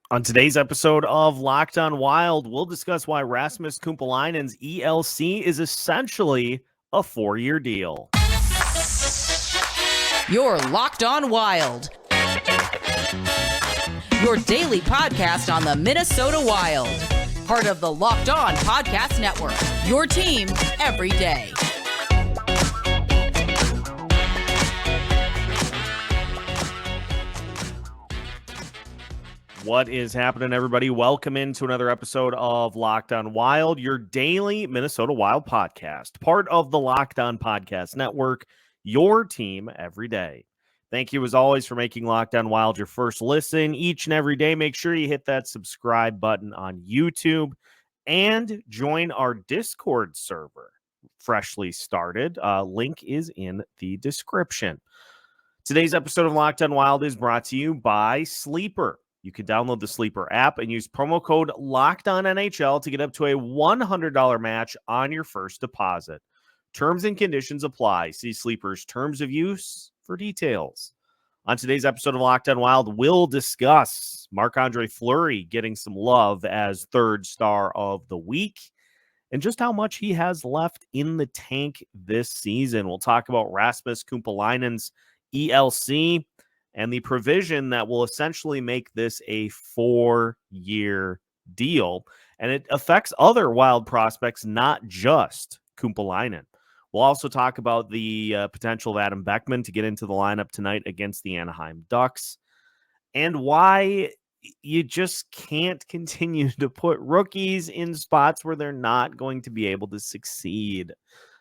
On today's episode of Locked On Wild, we'll discuss why Rasmus Kumpulainen's ELC is essentially a 4-year deal. You're Locked On Wild, your daily podcast on the Minnesota Wild. Part of the Locked On Podcast Network, your team every day. What is happening, everybody? Welcome into another episode of Locked On Wild, your daily Minnesota Wild podcast, part of the Locked On Podcast Network, your team every day. Thank you, as always, for making Locked On Wild your first listen each and every day. Make sure you hit that subscribe button on YouTube and join our Discord server, freshly started. Link is in the description. Today's episode of Locked On Wild is brought to you by Sleeper. You can download the Sleeper app and use promo code LOCKEDONNHL to get up to a $100 match on your first deposit. Terms and conditions apply. See Sleeper's terms of use for details. On today's episode of Locked On Wild, we'll discuss Marc-Andre Fleury getting some love as third star of the week and just how much he has left in the tank this season. We'll talk about Rasmus Kumpulainen's ELC and the provision that will essentially make this a 4-year deal. And it affects other Wild prospects, not just Kumpulainen. We'll also talk about the potential of Adam Beckman to get into the lineup tonight against the Anaheim Ducks and why you just can't continue to put rookies in spots where they're not going to be able to succeed.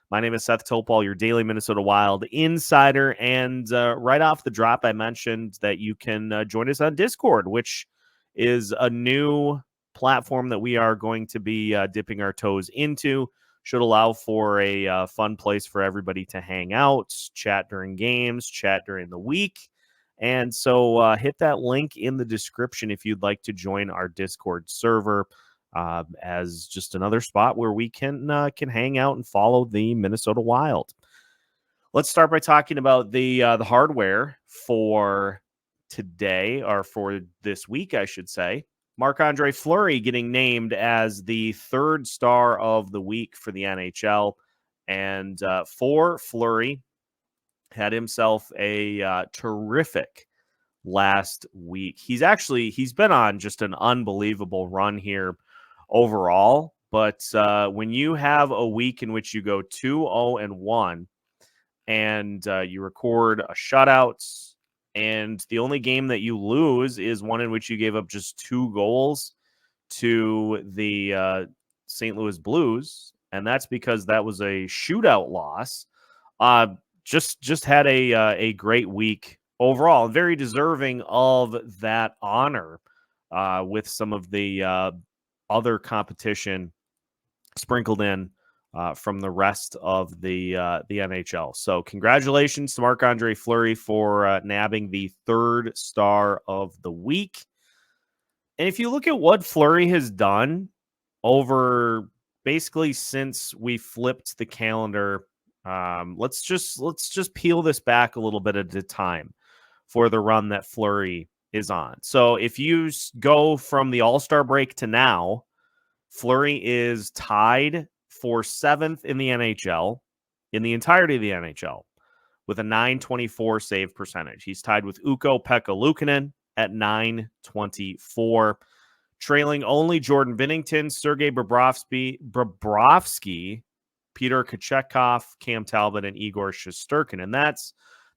My name is Seth Topol, your daily Minnesota Wild insider, and right off the drop, I mentioned that you can join us on Discord, which is a new platform that we are going to be dipping our toes into. Should allow for a fun place for everybody to hang out, chat during games, chat during the week. And so hit that link in the description if you'd like to join our Discord server. As just another spot where we can hang out and follow the Minnesota Wild. Let's start by talking about the hardware for today, or for this week, I should say. Marc-Andre Fleury getting named as the third star of the week for the NHL, and for Fleury, had himself a terrific last week. He's been on just an unbelievable run here overall, but when you have a week in which you go 2-0-1 and you record a shutout, and the only game that you lose is one in which you gave up just 2 goals to the St. Louis Blues, and that's because that was a shootout loss. Just had a great week overall, very deserving of that honor with some of the other competition sprinkled in from the rest of the NHL. So congratulations to Marc-Andre Fleury for nabbing the third star of the week. And if you look at what Fleury has done over basically since we flipped the calendar, let's just peel this back a little bit at a time for the run that Fleury is on. So if you go from the All-Star break to now, Fleury is tied for 7th in the NHL, in the entirety of the NHL, with a .924 save percentage. He's tied with Ukko-Pekka Luukkonen at .924, trailing only Jordan Binnington, Sergei Bobrovsky, Peter Kochetkov, Cam Talbot, and Igor Shesterkin. And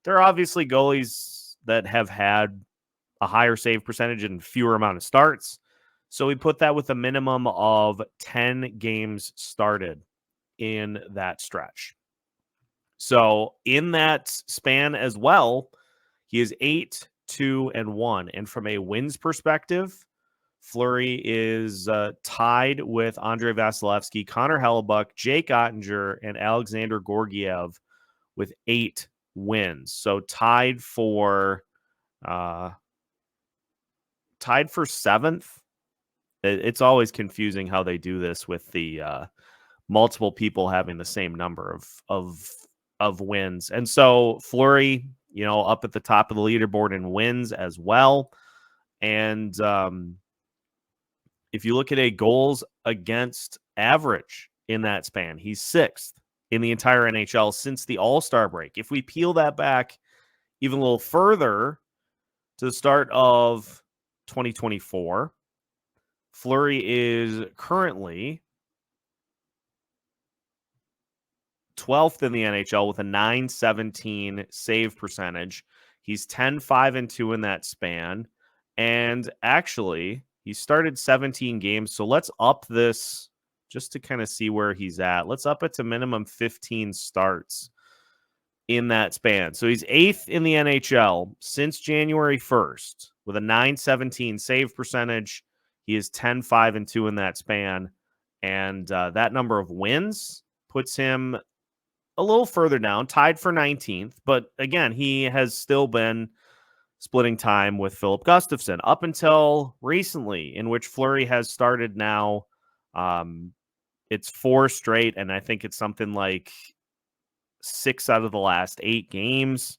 they're obviously goalies that have had a higher save percentage and fewer amount of starts. So we put that with a minimum of 10 games started in that stretch. So in that span as well, he is 8-2-1. And from a wins perspective, Fleury is tied with Andrei Vasilevsky, Connor Hellebuck, Jake Ottinger, and Alexander Georgiev with 8 wins. So tied for 7th. It's always confusing how they do this with the multiple people having the same number of wins. And so Fleury, up at the top of the leaderboard in wins as well. And If you look at a goals against average in that span, he's 6th in the entire NHL since the All-Star break. If we peel that back even a little further to the start of 2024, Fleury is currently 12th in the NHL with a .917 save percentage. He's 10-5-2 in that span. And actually, he started 17 games. So let's up this just to kind of see where he's at. Let's up it to minimum 15 starts in that span. So he's 8th in the NHL since January 1st with a .917 save percentage. He is 10-5-2 in that span. And that number of wins puts him a little further down, tied for 19th. But again, he has still been splitting time with Filip Gustavsson up until recently, in which Fleury has started now. It's 4 straight, and I think it's something like 6 out of the last 8 games,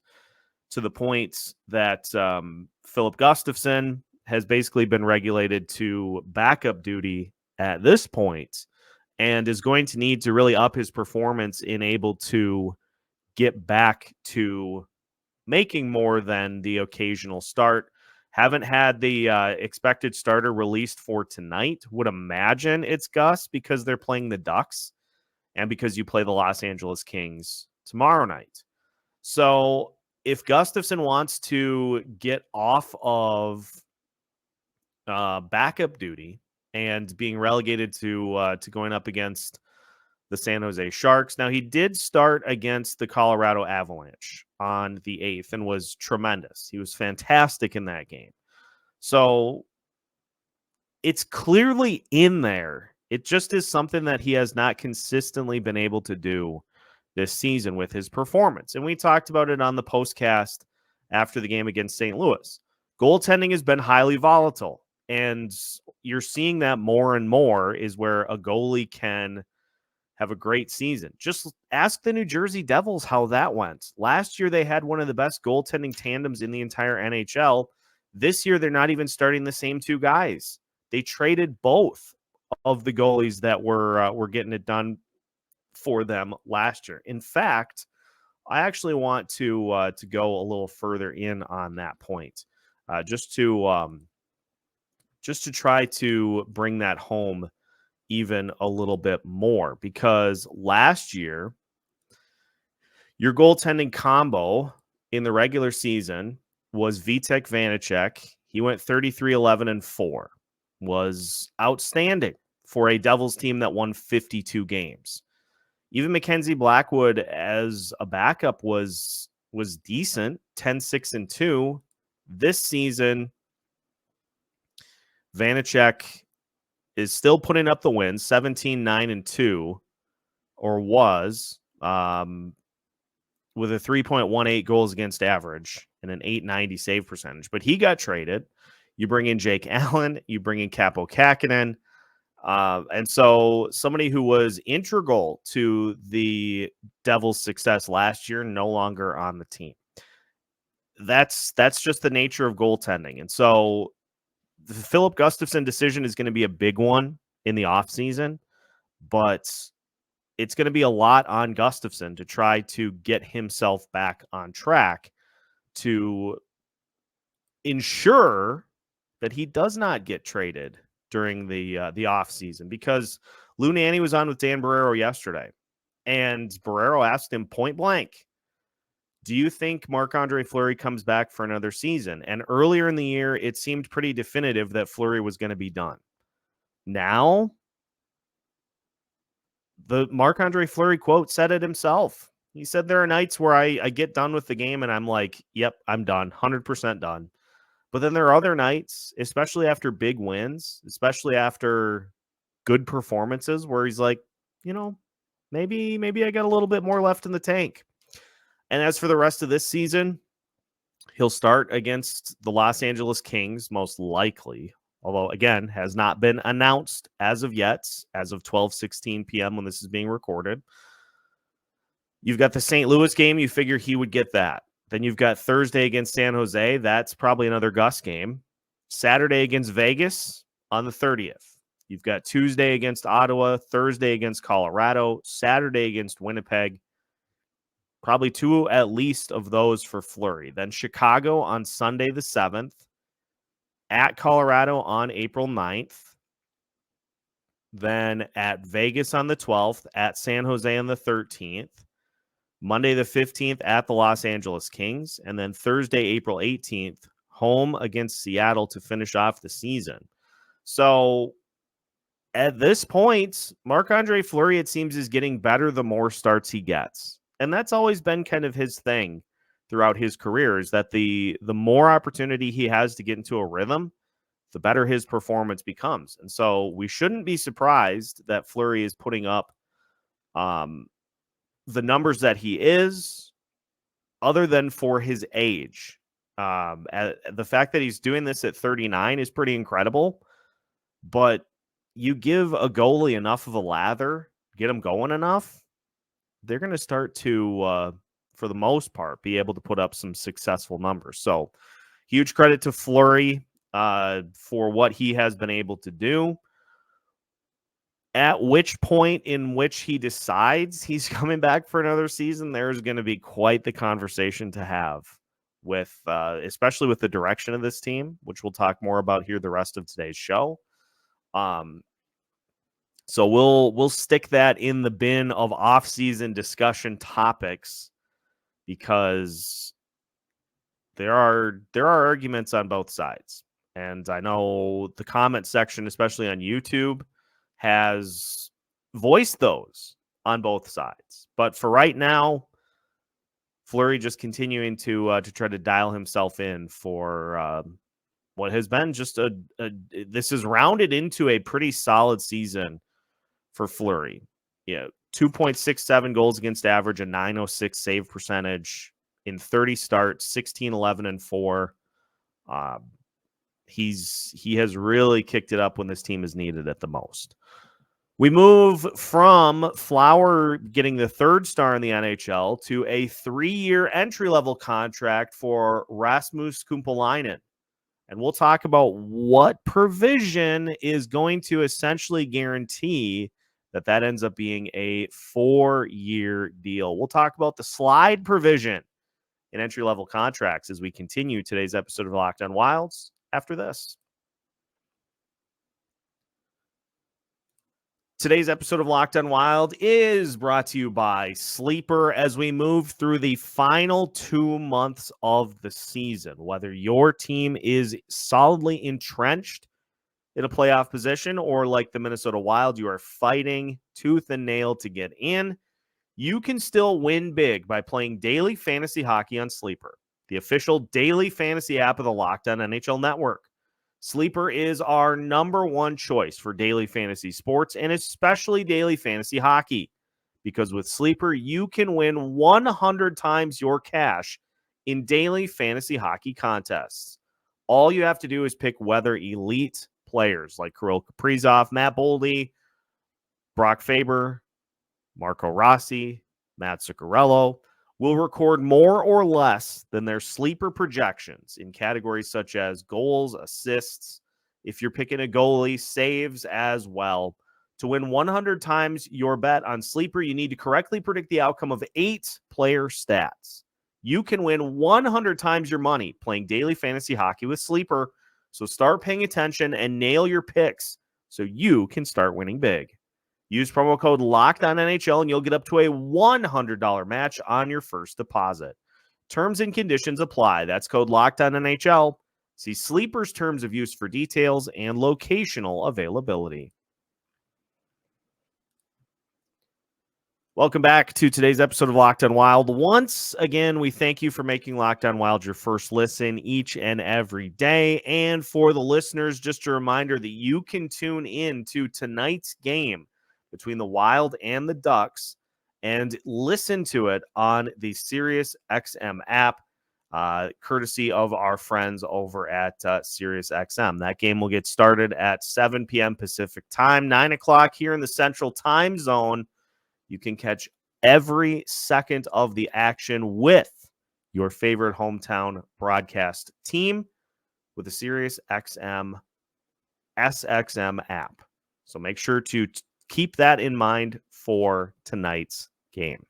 to the point that Filip Gustavsson has basically been regulated to backup duty at this point, and is going to need to really up his performance in able to get back to making more than the occasional start. Haven't had the expected starter released for tonight. Would imagine it's Gus because they're playing the Ducks and because you play the Los Angeles Kings tomorrow night. So if Gustafsson wants to get off of backup duty and being relegated to going up against the San Jose Sharks. Now, he did start against the Colorado Avalanche on the 8th and was tremendous. He was fantastic in that game. So it's clearly in there. It just is something that he has not consistently been able to do this season with his performance. And we talked about it on the postcast after the game against St. Louis. Goaltending has been highly volatile. And you're seeing that more and more is where a goalie can have a great season. Just ask the New Jersey Devils how that went. Last year, they had one of the best goaltending tandems in the entire NHL. This year, they're not even starting the same 2 guys. They traded both of the goalies that were getting it done for them last year. In fact, I actually want to go a little further in on that point, just to try to bring that home even a little bit more, because last year your goaltending combo in the regular season was Vitek Vanacek. He went 33-11-4, was outstanding for a Devils team that won 52 games. Even Mackenzie Blackwood as a backup was decent, 10-6-2. This season, Vanacek is still putting up the wins, 17-9-2, or was, with a 3.18 goals against average and an .890 save percentage. But he got traded. You bring in Jake Allen, you bring in Kaapo Kähkönen, and so somebody who was integral to the Devils' success last year, no longer on the team. That's just the nature of goaltending. And so the Filip Gustavsson decision is going to be a big one in the offseason, but it's going to be a lot on Gustavsson to try to get himself back on track to ensure that he does not get traded during the offseason, because Lou Nanne was on with Dan Barreiro yesterday, and Barreiro asked him point blank, do you think Marc-Andre Fleury comes back for another season? And earlier in the year, it seemed pretty definitive that Fleury was going to be done. Now, the Marc-Andre Fleury quote said it himself. He said, there are nights where I get done with the game and I'm like, yep, I'm done, 100% done. But then there are other nights, especially after big wins, especially after good performances, where he's like, maybe I got a little bit more left in the tank. And as for the rest of this season, he'll start against the Los Angeles Kings, most likely, although, again, has not been announced as of yet, as of 12:16 p.m. when this is being recorded. You've got the St. Louis game. You figure he would get that. Then you've got Thursday against San Jose. That's probably another Gus game. Saturday against Vegas on the 30th. You've got Tuesday against Ottawa, Thursday against Colorado, Saturday against Winnipeg. Probably 2 at least of those for Fleury. Then Chicago on Sunday the 7th, at Colorado on April 9th, then at Vegas on the 12th, at San Jose on the 13th, Monday the 15th at the Los Angeles Kings, and then Thursday, April 18th, home against Seattle to finish off the season. So at this point, Marc-Andre Fleury, it seems, is getting better the more starts he gets. And that's always been kind of his thing throughout his career, is that the more opportunity he has to get into a rhythm, the better his performance becomes. And so we shouldn't be surprised that Fleury is putting up the numbers that he is, other than for his age. The fact that he's doing this at 39 is pretty incredible, but you give a goalie enough of a lather, get him going enough, they're going to start to, for the most part, be able to put up some successful numbers. So huge credit to Fleury for what he has been able to do. At which point in which he decides he's coming back for another season, there's going to be quite the conversation to have with, especially with the direction of this team, which we'll talk more about here the rest of today's show. So we'll stick that in the bin of off-season discussion topics, because there are arguments on both sides. And I know the comment section, especially on YouTube, has voiced those on both sides. But for right now, Fleury just continuing to try to dial himself in for what has been just this is rounded into a pretty solid season for Fleury. Yeah, 2.67 goals against average, a 906 save percentage in 30 starts, 16, 11, and 4. He has really kicked it up when this team is needed at the most. We move from Flower getting the 3rd star in the NHL to a 3-year entry-level contract for Rasmus Kumpulainen. And we'll talk about what provision is going to essentially guarantee that ends up being a 4-year deal. We'll talk about the slide provision in entry-level contracts as we continue today's episode of Locked On Wilds after this. Today's episode of Locked On Wild is brought to you by Sleeper as we move through the final 2 months of the season. Whether your team is solidly entrenched in a playoff position, or like the Minnesota Wild, you are fighting tooth and nail to get in, you can still win big by playing daily fantasy hockey on Sleeper, the official daily fantasy app of the Locked On NHL Network. Sleeper is our #1 choice for daily fantasy sports, and especially daily fantasy hockey, because with Sleeper, you can win 100 times your cash in daily fantasy hockey contests. All you have to do is pick whether elite players like Kirill Kaprizov, Matt Boldy, Brock Faber, Marco Rossi, Matt Zuccarello will record more or less than their sleeper projections in categories such as goals, assists. If you're picking a goalie, saves as well. To win 100 times your bet on Sleeper, you need to correctly predict the outcome of 8 player stats. You can win 100 times your money playing daily fantasy hockey with Sleeper. So start paying attention and nail your picks so you can start winning big. Use promo code LOCKEDONNHL and you'll get up to a $100 match on your first deposit. Terms and conditions apply. That's code LOCKEDONNHL. See Sleeper's terms of use for details and locational availability. Welcome back to today's episode of Locked On Wild. Once again, we thank you for making Locked On Wild your first listen each and every day. And for the listeners, just a reminder that you can tune in to tonight's game between the Wild and the Ducks and listen to it on the Sirius XM app, courtesy of our friends over at Sirius XM. That game will get started at 7 p.m. Pacific time, 9 o'clock here in the Central Time Zone. You can catch every second of the action with your favorite hometown broadcast team with the Sirius XM SXM app. So make sure to keep that in mind for tonight's game.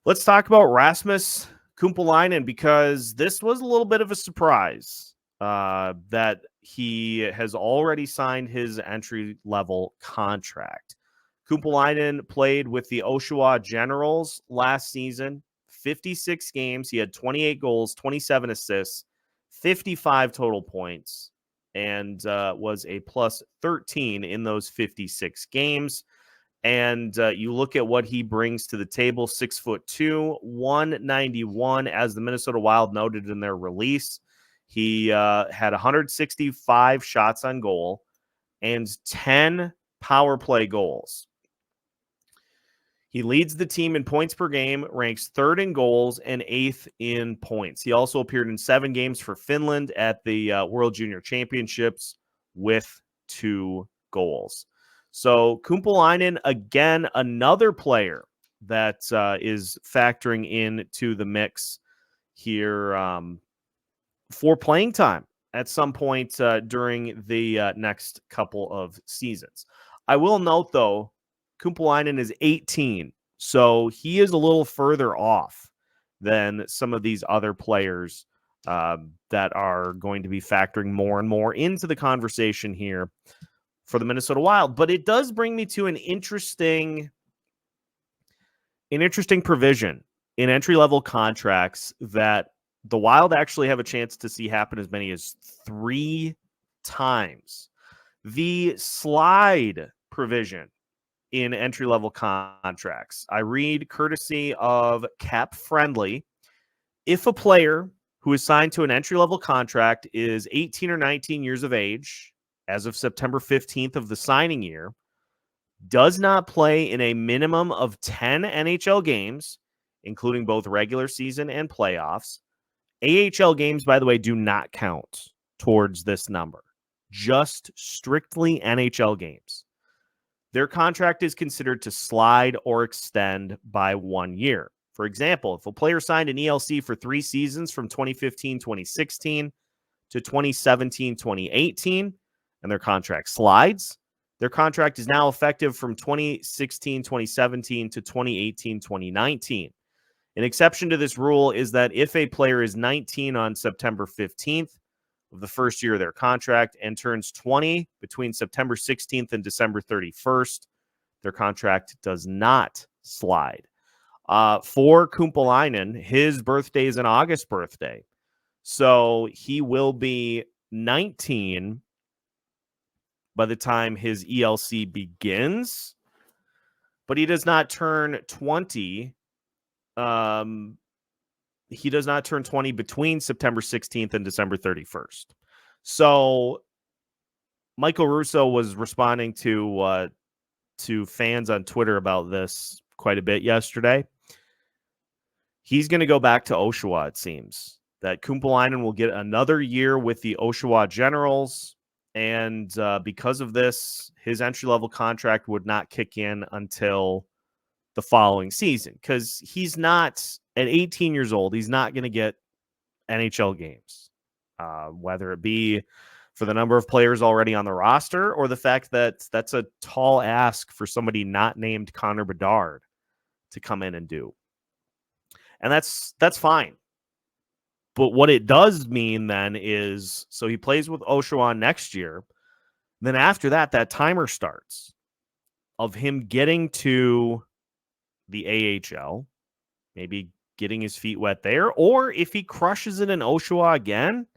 Let's talk about Rasmus Kumpulainen, because this was a little bit of a surprise that he has already signed his entry-level contract. Kumpulainen played with the Oshawa Generals last season, 56 games. He had 28 goals, 27 assists, 55 total points, and was a plus 13 in those 56 games. And you look at what he brings to the table: 6'2", 191, as the Minnesota Wild noted in their release. He had 165 shots on goal and 10 power play goals. He leads the team in points per game, ranks third in goals, and eighth in points. He also appeared in 7 games for Finland at the World Junior Championships with 2 goals. So Kumpulainen, again, another player that is factoring into the mix here for playing time at some point during the next couple of seasons. I will note, though, Kumpulainen is 18, so he is a little further off than some of these other players that are going to be factoring more and more into the conversation here for the Minnesota Wild. But it does bring me to an interesting provision in entry-level contracts that the Wild actually have a chance to see happen as many as 3 times. The slide provision in entry-level contracts. I read courtesy of Cap Friendly. If a player who is signed to an entry-level contract is 18 or 19 years of age as of September 15th of the signing year, does not play in a minimum of 10 NHL games, including both regular season and playoffs. AHL games, by the way, do not count towards this number. Just strictly NHL games. Their contract is considered to slide or extend by 1 year. For example, if a player signed an ELC for 3 seasons from 2015-2016 to 2017-2018, and their contract slides, their contract is now effective from 2016-2017 to 2018-2019. An exception to this rule is that if a player is 19 on September 15th of the first year of their contract and turns 20 between September 16th and December 31st, their contract does not slide. For Kumpulainen, his birthday is an August birthday, so he will be 19 by the time his ELC begins, but he does not turn 20. He does not turn 20 between September 16th and December 31st. So Michael Russo was responding to fans on Twitter about this quite a bit yesterday. He's going to go back to Oshawa, it seems. That Kumpulainen will get another year with the Oshawa Generals. And because of this, his entry-level contract would not kick in until the following season, because he's not, at 18 years old, he's not going to get NHL games, whether it be for the number of players already on the roster or the fact that that's a tall ask for somebody not named Connor Bedard to come in and do. And that's fine. But what it does mean then is, so he plays with Oshawa next year. Then after that, that timer starts of him getting to the AHL, maybe getting his feet wet there. Or if he crushes it in Oshawa again,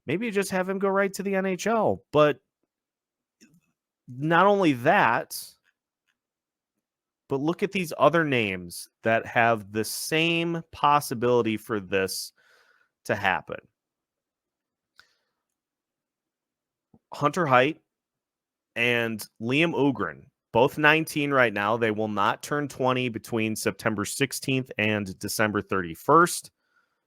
maybe you just have him go right to the NHL. But not only that, but look at these other names that have the same possibility for this to happen. Hunter Height and Liam Ugrin, both 19 right now. They will not turn 20 between September 16th and December 31st.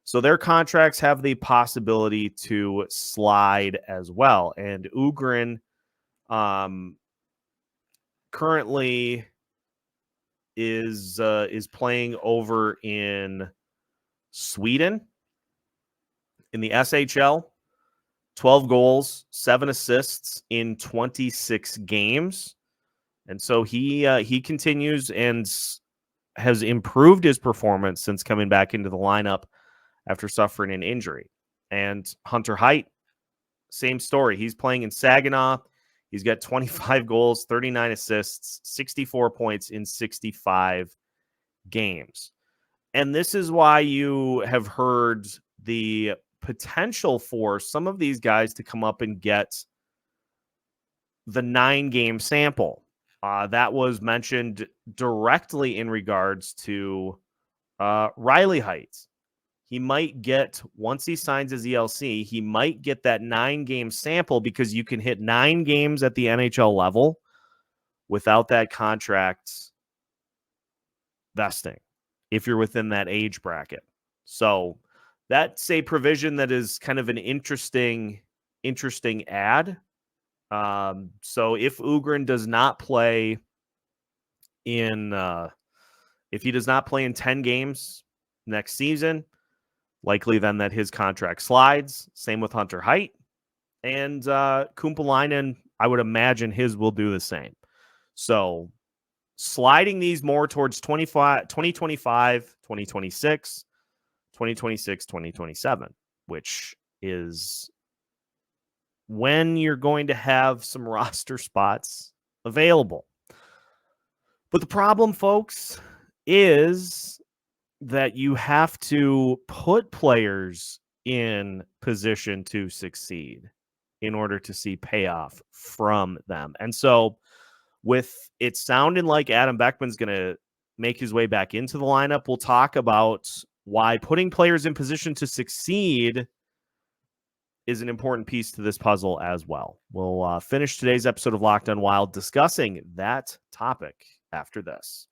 So their contracts have the possibility to slide as well. And Ugrin currently is playing over in Sweden in the SHL. 12 goals, 7 assists in 26 games. And so he continues and has improved his performance since coming back into the lineup after suffering an injury. And Hunter Height, same story. He's playing in Saginaw. He's got 25 goals, 39 assists, 64 points in 65 games. And this is why you have heard the potential for some of these guys to come up and get the 9-game sample. That was mentioned directly in regards to Riley Heights. He might get, once he signs his ELC, he might get that 9-game sample because you can hit 9 games at the NHL level without that contract vesting if you're within that age bracket. So that's a provision that is kind of an interesting add. So if Ugrin does not play in, if he does not play in 10 games next season, likely then that his contract slides. Same with Hunter Height. And Kumpulainen, I would imagine his will do the same. So sliding these more towards 2025, 2026, 2026, 2027, which is when you're going to have some roster spots available. But the problem, folks, is that you have to put players in position to succeed in order to see payoff from them. And so with it sounding like Adam Beckman's going to make his way back into the lineup, we'll talk about why putting players in position to succeed is an important piece to this puzzle as well. We'll finish today's episode of Locked On Wild discussing that topic after this.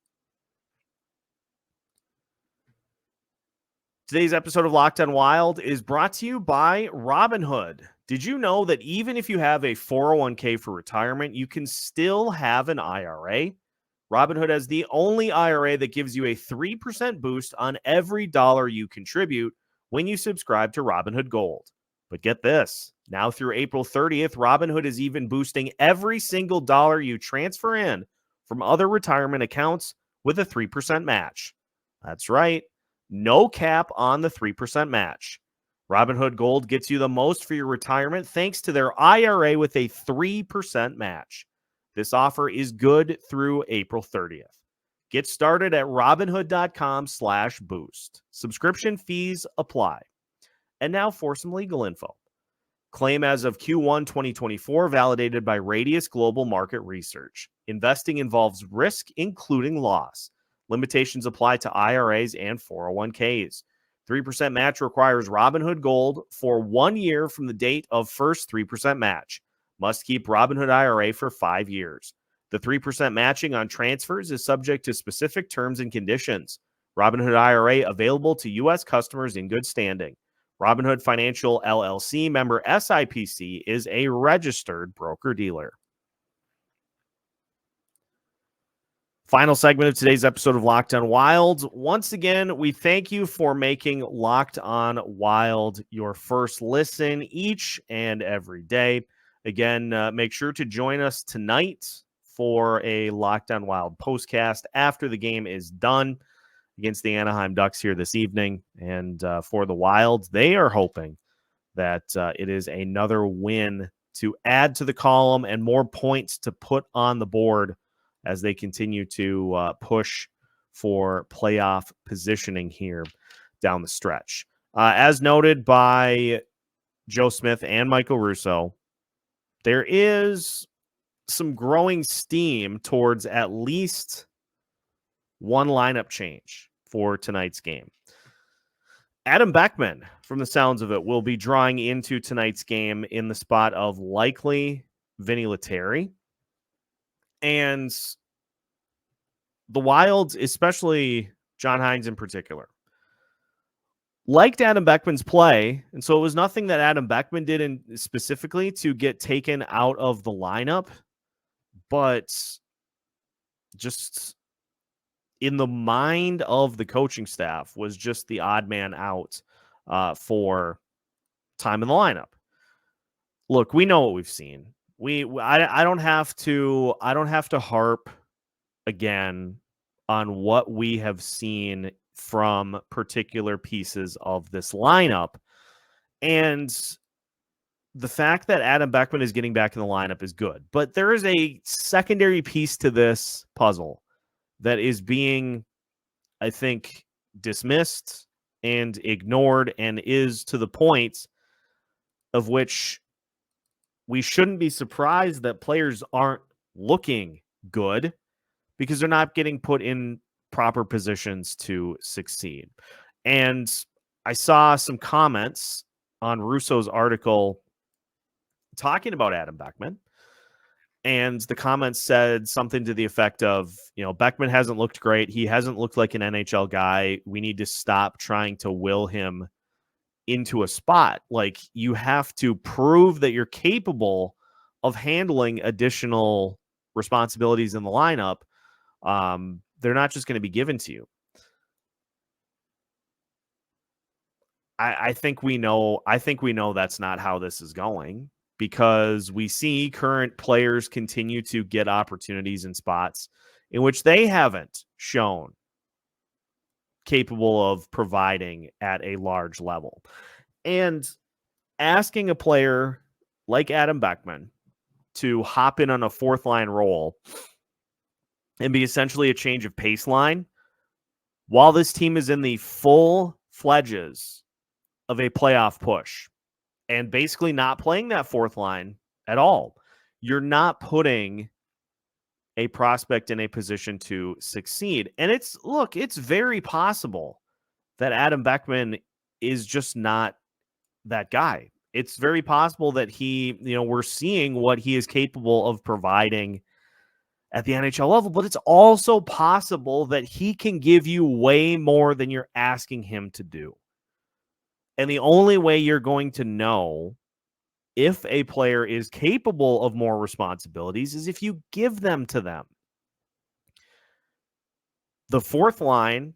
Today's episode of Locked On Wild is brought to you by Robinhood. Did you know that even if you have a 401k for retirement, you can still have an IRA? Robinhood has the only IRA that gives you a 3% boost on every dollar you contribute when you subscribe to Robinhood Gold. But get this, now through April 30th, Robinhood is even boosting every single dollar you transfer in from other retirement accounts with a 3% match. That's right. No cap on the 3% match. Robinhood Gold gets you the most for your retirement thanks to their IRA with a 3% match. This offer is good through April 30th. Get started at robinhood.com/boost. Subscription fees apply. And now for some legal info. Claim as of Q1 2024 validated by Radius Global Market Research. Investing involves risk, including loss. Limitations apply to IRAs and 401ks. 3% match requires Robinhood Gold for 1 year from the date of first 3% match. Must keep Robinhood IRA for 5 years. The 3% matching on transfers is subject to specific terms and conditions. Robinhood IRA available to U.S. customers in good standing. Robinhood Financial LLC member SIPC is a registered broker-dealer. Final segment of today's episode of Locked On Wild. Once again, we thank you for making Locked On Wild your first listen each and every day. Again, make sure to join us tonight for a Locked On Wild postcast after the game is done against the Anaheim Ducks here this evening. And for the Wild, they are hoping that it is another win to add to the column and more points to put on the board as they continue to push for playoff positioning here down the stretch. As noted by Joe Smith and Michael Russo, there is some growing steam towards at least one lineup change for tonight's game. Adam Beckman, from the sounds of it, will be drawing into tonight's game in the spot of likely Vinny Lettieri. And the Wild, especially John Hines in particular, liked Adam Beckman's play. And so it was nothing that Adam Beckman did specifically to get taken out of the lineup, but just in the mind of the coaching staff was just the odd man out for time in the lineup. look, we know what we've seen. I don't have to harp again on what we have seen from particular pieces of this lineup. And the fact that Adam Beckman is getting back in the lineup is good. But there is a secondary piece to this puzzle that is being, I think, dismissed and ignored, and is to the point of which we shouldn't be surprised that players aren't looking good because they're not getting put in proper positions to succeed. And I saw some comments on Russo's article talking about Adam Beckman. And the comments said something to the effect of, Beckman hasn't looked great. He hasn't looked like an NHL guy. We need to stop trying to will him into a spot. Like, you have to prove that you're capable of handling additional responsibilities in the lineup. They're not just going to be given to you. I think we know that's not how this is going, because we see current players continue to get opportunities in spots in which they haven't shown capable of providing at a large level. And asking a player like Adam Beckman to hop in on a fourth line role and be essentially a change of pace line while this team is in the full fledges of a playoff push and basically not playing that fourth line at all, you're not putting a prospect in a position to succeed. And it's very possible that Adam Beckman is just not that guy. It's very possible that we're seeing what he is capable of providing at the NHL level, but it's also possible that he can give you way more than you're asking him to do. And the only way you're going to know if a player is capable of more responsibilities is if you give them to them. The fourth line,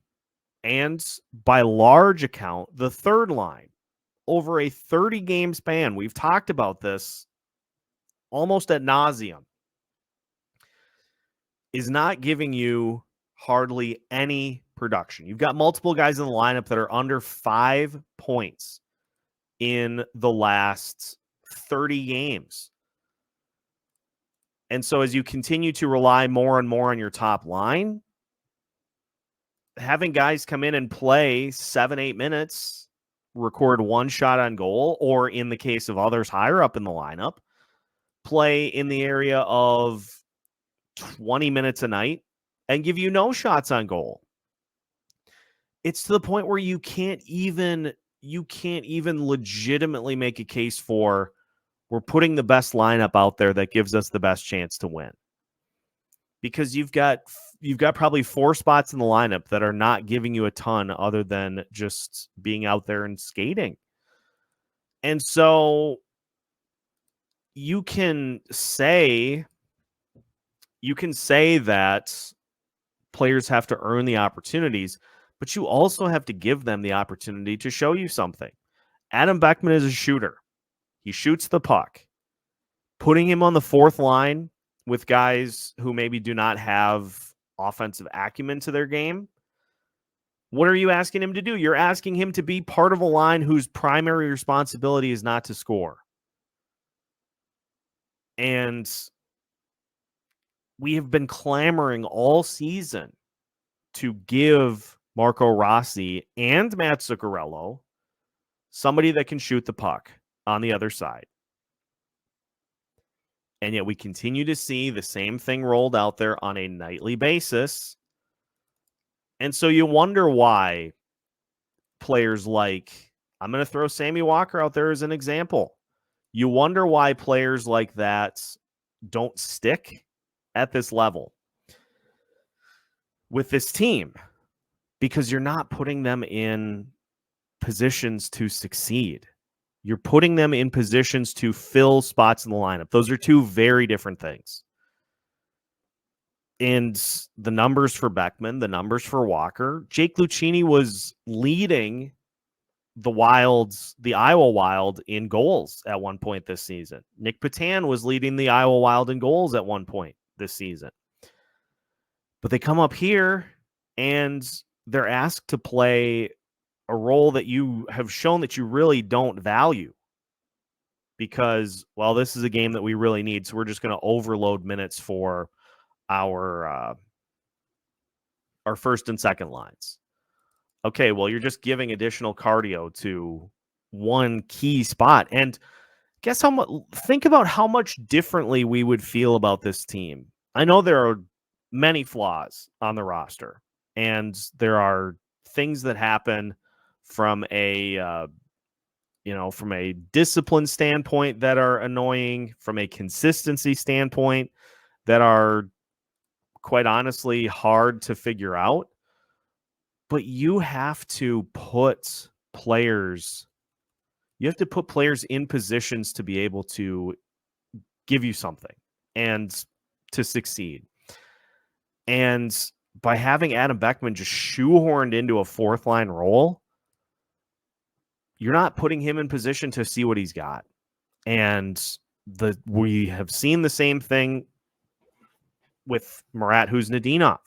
and by large account, the third line, over a 30-game span, we've talked about this almost ad nauseum, is not giving you hardly any production. You've got multiple guys in the lineup that are under 5 points in the last 30 games. And so as you continue to rely more and more on your top line, having guys come in and play 7-8 minutes, record one shot on goal, or in the case of others higher up in the lineup, play in the area of 20 minutes a night and give you no shots on goal. It's to the point where you can't even legitimately make a case for, we're putting the best lineup out there that gives us the best chance to win. Because you've got probably 4 spots in the lineup that are not giving you a ton other than just being out there and skating. And so you can say that players have to earn the opportunities, but you also have to give them the opportunity to show you something. Adam Beckman is a shooter. He shoots the puck. Putting him on the fourth line with guys who maybe do not have offensive acumen to their game, what are you asking him to do? You're asking him to be part of a line whose primary responsibility is not to score. And we have been clamoring all season to give Marco Rossi and Matt Zuccarello somebody that can shoot the puck on the other side. And yet we continue to see the same thing rolled out there on a nightly basis. And so you wonder why players like, I'm going to throw Sammy Walker out there as an example. You wonder why players like that don't stick at this level with this team, because you're not putting them in positions to succeed. You're putting them in positions to fill spots in the lineup. Those are two very different things. And the numbers for Beckman, the numbers for Walker, Jake Lucchini was leading the Iowa Wild in goals at one point this season. Nick Patan was leading the Iowa Wild in goals at one point this season. But they come up here and they're asked to play a role that you have shown that you really don't value because, well, this is a game that we really need. So we're just going to overload minutes for our first and second lines. Okay, well, you're just giving additional cardio to one key spot. And guess how much, think about how much differently we would feel about this team. I know there are many flaws on the roster, and there are things that happen from a discipline standpoint that are annoying, from a consistency standpoint that are quite honestly hard to figure out. But you have to put players in positions to be able to give you something and to succeed. And by having Adam Beckman just shoehorned into a fourth line role, you're not putting him in position to see what he's got. And we have seen the same thing with Marat Huznadinov.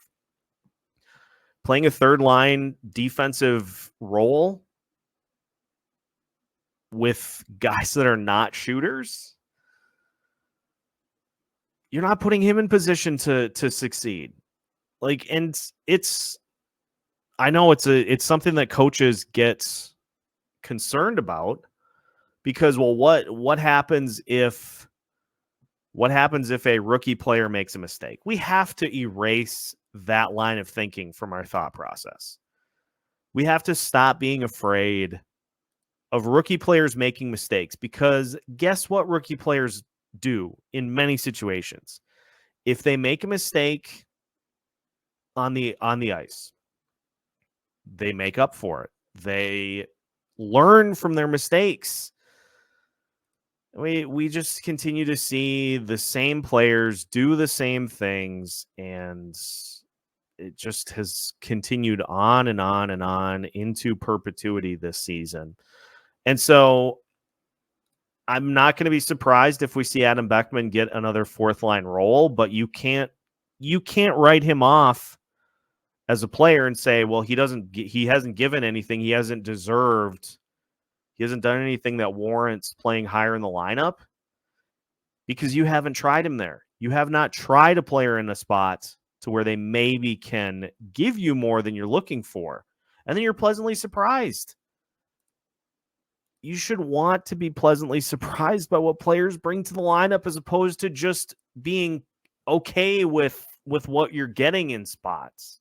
Playing a third line defensive role with guys that are not shooters, you're not putting him in position to succeed. And I know it's something that coaches get concerned about because, well, what happens if a rookie player makes a mistake? We have to erase that line of thinking from our thought process. We have to stop being afraid of rookie players making mistakes because guess what rookie players do in many situations? If they make a mistake on the ice, they make up for it. They learn from their mistakes. We just continue to see the same players do the same things, and it just has continued on and on and on into perpetuity this season. And so I'm not going to be surprised if we see Adam Beckman get another fourth line role, but you can't write him off as a player and say, well, he hasn't given anything. He hasn't done anything that warrants playing higher in the lineup because you haven't tried him there. You have not tried a player in a spot to where they maybe can give you more than you're looking for. And then you're pleasantly surprised. You should want to be pleasantly surprised by what players bring to the lineup as opposed to just being okay with what you're getting in spots.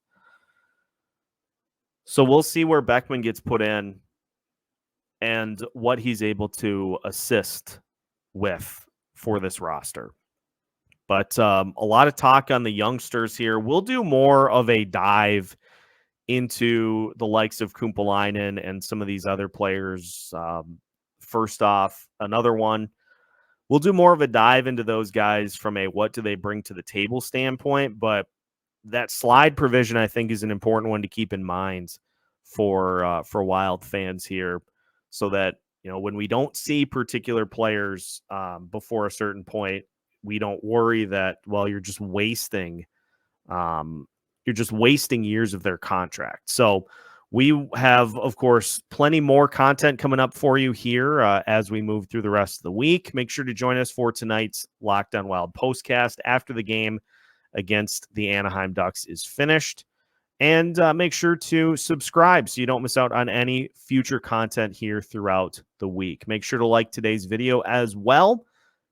So we'll see where Beckman gets put in and what he's able to assist with for this roster. But a lot of talk on the youngsters here. We'll do more of a dive into the likes of Kumpulainen and some of these other players. First off, another one. We'll do more of a dive into those guys from a what do they bring to the table standpoint. But that slide provision, I think, is an important one to keep in mind for Wild fans here, so that when we don't see particular players before a certain point, we don't worry that, well, you're just wasting years of their contract. So we have, of course, plenty more content coming up for you here as we move through the rest of the week. Make sure to join us for tonight's Locked On Wild postcast after the game against the Anaheim Ducks is finished. And make sure to subscribe so you don't miss out on any future content here throughout the week. Make sure to like today's video as well.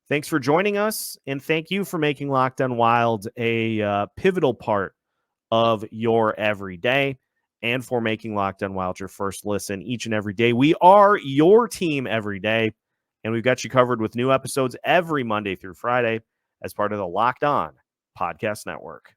Thanks for joining us, and thank you for making Locked On Wild a pivotal part of your everyday, and for making Locked On Wild your first listen each and every day. We are your team every day, and we've got you covered with new episodes every Monday through Friday as part of the Locked On Podcast Network.